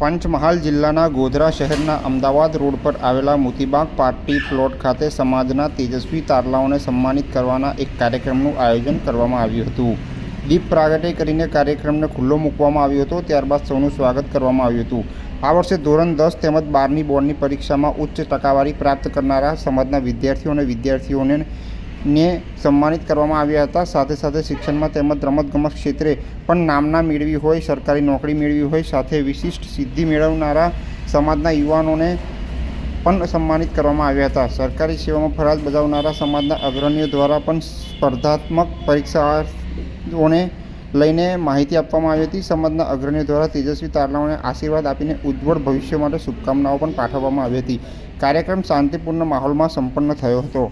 પંચમહાલ જિલ્લાના ગોધરા શહેરના અમદાવાદ રોડ પર આવેલા મોતીબાગ પાર્ટી પ્લોટ ખાતે સમાજના તેજસ્વી તારલાઓને સન્માનિત કરવાના એક કાર્યક્રમનું આયોજન કરવામાં આવ્યું હતું. દીપ પ્રાગટ્ય કરીને કાર્યક્રમને ખુલ્લો મૂકવામાં આવ્યો હતો. ત્યારબાદ સૌનું સ્વાગત કરવામાં આવ્યું હતું. આ વર્ષે ધોરણ 10 તેમજ 12ની બોર્ડની પરીક્ષામાં ઉચ્ચ ટકાવારી પ્રાપ્ત કરનારા સમાજના વિદ્યાર્થીઓ અને વિદ્યાર્થીઓને સન્માનિત કરવામાં આવ્યા હતા. સાથે સાથે શિક્ષણમાં તેમજ રમતગમત ક્ષેત્રે પણ નામના મેળવી હોય, સરકારી નોકરી મેળવી હોય, સાથે વિશિષ્ટ સિદ્ધિ મેળવનારા સમાજના યુવાનોને પણ સન્માનિત કરવામાં આવ્યા હતા. સરકારી સેવામાં ફરજ બજાવનારા સમાજના અગ્રણીઓ દ્વારા પણ સ્પર્ધાત્મક પરીક્ષાઓને લઈને માહિતી આપવામાં આવી હતી. સમાજના અગ્રણીઓ દ્વારા તેજસ્વી તારલાઓને આશીર્વાદ આપીને ઉજ્જવળ ભવિષ્ય માટે શુભકામનાઓ પણ પાઠવવામાં આવી હતી. કાર્યક્રમ શાંતિપૂર્ણ માહોલમાં સંપન્ન થયો હતો.